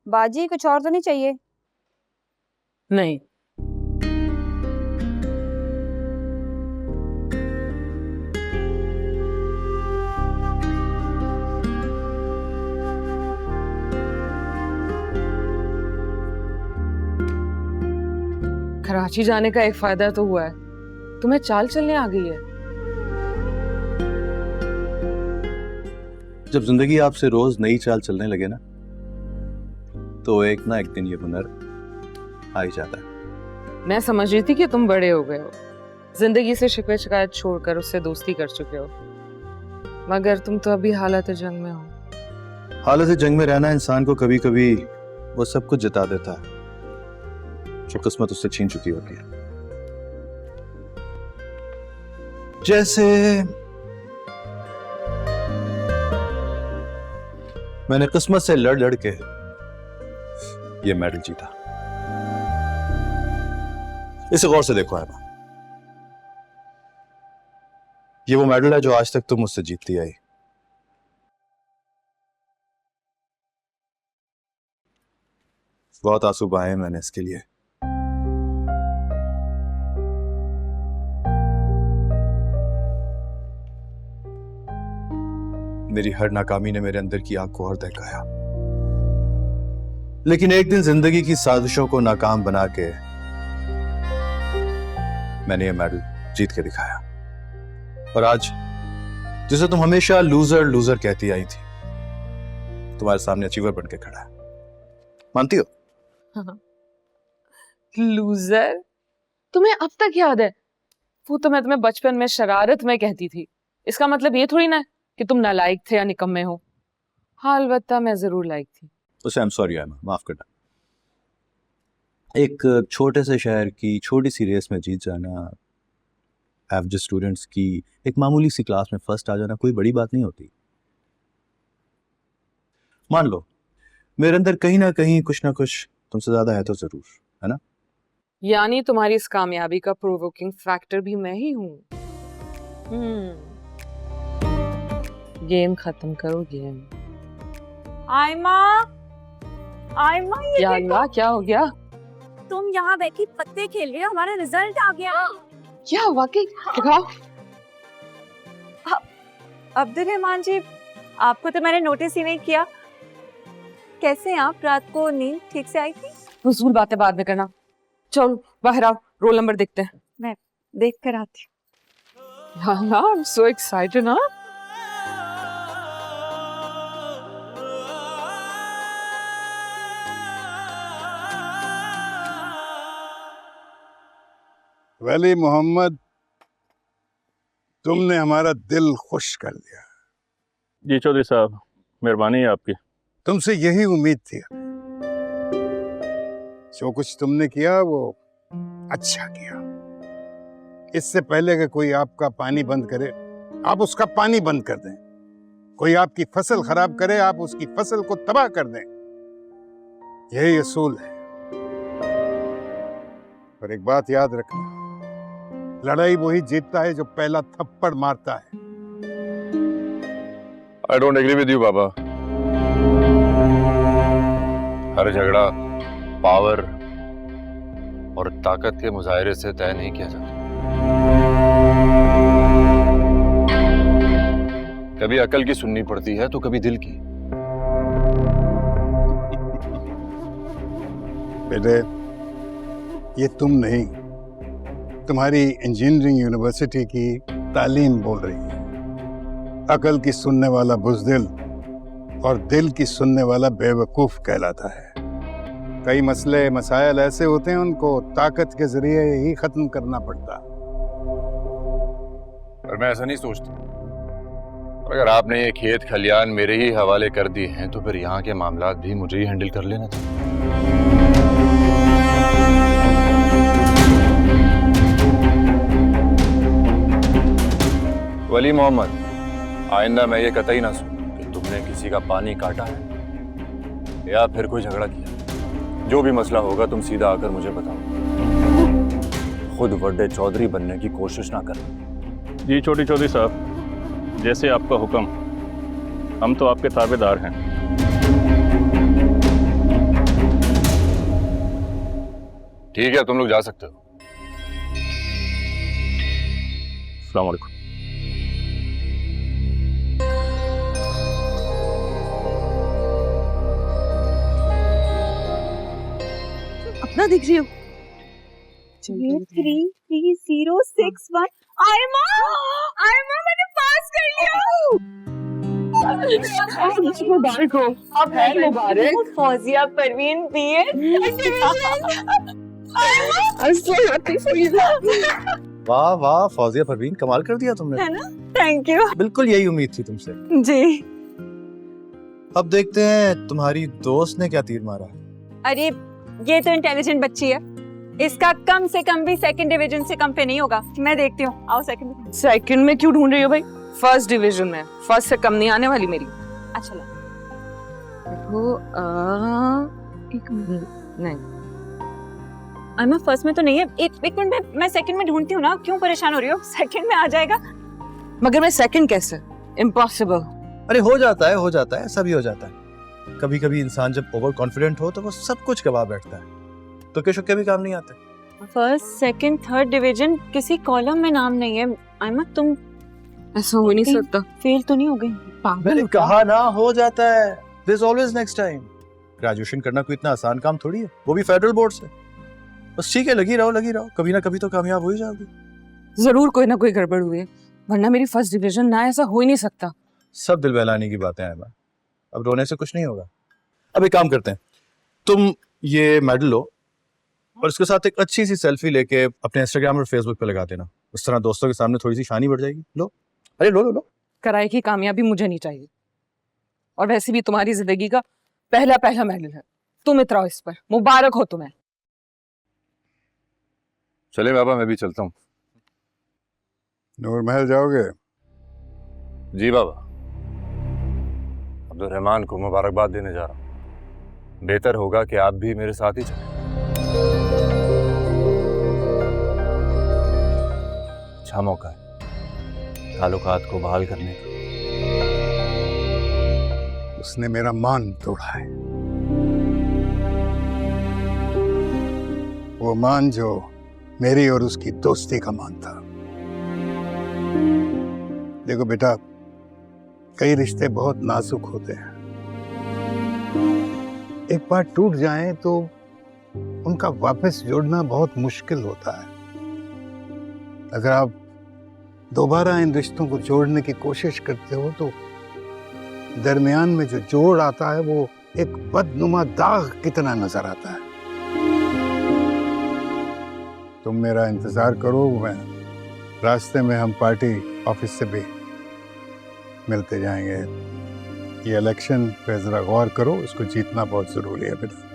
बाजी कुछ और तो नहीं चाहिए? नहीं। कराची जाने का एक फायदा तो हुआ है, तुम्हें चाल चलने आ गई है। जब जिंदगी आपसे रोज नई चाल चलने लगे ना, तो एक ना एक दिन ये हुनर आ ही जाता है। मैं समझ रही थी कि तुम बड़े हो गए हो, जिंदगी से शिकवे शिकायत छोड़कर उससे दोस्ती कर चुके हो, मगर तुम तो अभी हालत जंग में हो। हालत जंग में रहना इंसान को कभी कभी वो सब कुछ जता देता है जो किस्मत उससे छीन चुकी होती है। जैसे मैंने किस्मत से लड़ लड़ के ये मेडल जीता। इसे गौर से देखो एमा, ये वो मेडल है जो आज तक तुम मुझसे जीतती आई। बहुत आंसू बहाए मैंने इसके लिए। मेरी हर नाकामी ने मेरे अंदर की आग को और दहकाया, लेकिन एक दिन जिंदगी की साजिशों को नाकाम बना के मैंने ये मेडल जीत के दिखाया। और आज जिसे तुम हमेशा लूजर लूजर कहती आई थी, तुम्हारे सामने अचीवर बन के खड़ा है। मानती हो? लूजर? तुम्हें अब तक याद है? वो तो मैं तुम्हें बचपन में शरारत में कहती थी। इसका मतलब ये थोड़ी ना कि तुम नालायक थे या निकम्मे हो। हाँ, अलबत्ता मैं जरूर लायक थी। उसे आई एम सॉरी एमा, माफ करना। एक छोटे से शहर की छोटी सी रेस में जीत जाना, एवरेज स्टूडेंट्स की एक मामूली सी क्लास में फर्स्ट आ जाना कोई बड़ी बात नहीं होती। मान लो मेरे अंदर कहीं ना कहीं कुछ ना कुछ तुमसे ज्यादा है तो जरूर, है ना? यानी तुम्हारी इस कामयाबी का प्रोवोकिंग फैक्टर भी मैं ही हूँ। गेम खत्म करो, गेम। आयमा, आयमा ये क्या देखो, हुआ? क्या हो गया? तुम यहाँ बैठी पत्ते खेल रही हो, हमारा रिजल्ट आ गया। क्या वाकई? दिखाओ। अब्दुल रहमान जी, आपको तो मैंने नोटिस ही नहीं किया। कैसे हैं आप? रात को नींद ठीक से आई थी? फजूल बातें बाद में करना। चलो बाहर आओ, रोल नंबर देखते हैं। मैं देख कर आती हूँ। आई एम सो एक्साइटेड ना। वली मोहम्मद, तुमने हमारा दिल खुश कर दिया। जी चौधरी साहब, मेहरबानी है आपकी। तुमसे यही उम्मीद थी। जो कुछ तुमने किया वो अच्छा किया। इससे पहले कि कोई आपका पानी बंद करे, आप उसका पानी बंद कर दें। कोई आपकी फसल खराब करे, आप उसकी फसल को तबाह कर दें। यही असूल है। और एक बात याद रखना, लड़ाई वही जीतता है जो पहला थप्पड़ मारता है। I don't agree with you बाबा। हर झगड़ा पावर और ताकत के मुजाहिरे से तय नहीं किया जाता। कभी अकल की सुननी पड़ती है तो कभी दिल की। बेटे, ये तुम नहीं, तुम्हारी इंजीनियरिंग यूनिवर्सिटी की तालीम बोल रही है। अकल की सुनने वाला बुज़दिल और दिल की सुनने वाला बेवकूफ कहलाता है। कई मसले मसाइल ऐसे होते हैं, उनको ताकत के जरिए ही खत्म करना पड़ता। पर मैं ऐसा नहीं सोचता। अगर आपने ये खेत खलियान मेरे ही हवाले कर दिए हैं तो फिर यहाँ के मामलात भी मुझे ही हैंडल कर लेना चाहिए। वली मोहम्मद, आइंदा मैं ये कतई ना सुनूं कि तुमने किसी का पानी काटा है या फिर कोई झगड़ा किया। जो भी मसला होगा तुम सीधा आकर मुझे बताओ। खुद बड़े चौधरी बनने की कोशिश ना करना। जी छोटी चौधरी साहब, जैसे आपका हुक्म, हम तो आपके ताबेदार हैं। ठीक है, तुम लोग जा सकते हो। अस्सलाम वालेकुम। अपना दिख रही हो? 33061 आयमा मैंने पास कर लिया। मुबारक हो। अब है मुबारक। फौजिया परवीन बीए वाह वाह फौजिया परवीन, कमाल कर दिया तुमने। है ना? थैंक यू बिल्कुल यही उम्मीद थी तुमसे। जी। अब देखते हैं तुम्हारी दोस्त ने क्या तीर मारा। अरे ये तो इंटेलिजेंट बच्ची है, इसका कम से कम भी सेकंड डिवीजन से कम पे नहीं होगा। मैं देखती हूँ, आओ सेकंड। सेकंड में क्यों ढूंढ रही हो भाई? फर्स्ट डिवीजन में, फर्स्ट से कम नहीं आने वाली मेरी। अच्छा लो। देखो एक मिनट, नहीं आयमा फर्स्ट में तो नहीं है। एक मिनट मैं सेकंड में ढूंढती हूँ ना, क्यों परेशान हो रही हो? सेकंड में आ जाएगा। मगर मैं सेकंड कैसे? इम्पॉसिबल। अरे हो जाता है, सभी हो जाता है। कभी कभी इंसान जब ओवर कॉन्फिडेंट हो तो वो सब कुछ गवा बैठता है, तो के शुक्के भी काम नहीं आते। फर्स्ट सेकंड थर्ड डिवीजन किसी कॉलम में नाम नहीं है। आयमा तुम ऐसा हो नहीं सकता। फेल तो नहीं हो गई? मैंने कहा ना, हो जाता है। There is always next time. Graduation करना कोई इतना आसान काम थोड़ी है, वो भी फेडरल बोर्ड से। बस ठीक है, लगी रहो, कभी ना कभी तो कामयाब हो ही जाओगी। जरूर कोई ना कोई गड़बड़ हुई है, वरना मेरी फर्स्ट डिवीजन ना, ऐसा हो ही नहीं सकता। सब दिल बहलाने की बातें हैं। अब रोने से कुछ नहीं होगा। अब एक काम करते हैं, तुम ये मेडल लो और इसके साथ एक अच्छी सी सेल्फी लेके अपने इंस्टाग्राम और फेसबुक पे लगा देना। इस तरह दोस्तों के सामने थोड़ी सी शानी बढ़ जाएगी। लो, अरे लो। कराए की कामयाबी मुझे नहीं चाहिए, और वैसे भी तुम्हारी जिंदगी का पहला मेडल है। तुम इतराओ इस पर। मुबारक हो तुम्हें। चले बाबा, मैं भी चलता हूँ। नूर महल जाओगे? जी बाबा, अब्दुल रहमान को मुबारकबाद देने जा रहा हूँ। बेहतर होगा कि आप भी मेरे साथ ही चलें। अच्छा मौका है ताल्लुकात को बहाल करने का। उसने मेरा मान तोड़ा है, वो मान जो मेरी और उसकी दोस्ती का मान था। देखो बेटा, कई रिश्ते बहुत नाजुक होते हैं। एक बार टूट जाएं तो उनका वापस जोड़ना बहुत मुश्किल होता है। अगर आप दोबारा इन रिश्तों को जोड़ने की कोशिश करते हो तो दरमियान में जो जोड़ आता है वो एक बदनुमा दाग की तरह नजर आता है। तुम मेरा इंतजार करो, मैं रास्ते में हम पार्टी ऑफिस से भी मिलते जाएंगे। ये इलेक्शन पे जरा गौर करो, इसको जीतना बहुत जरूरी है बेटा।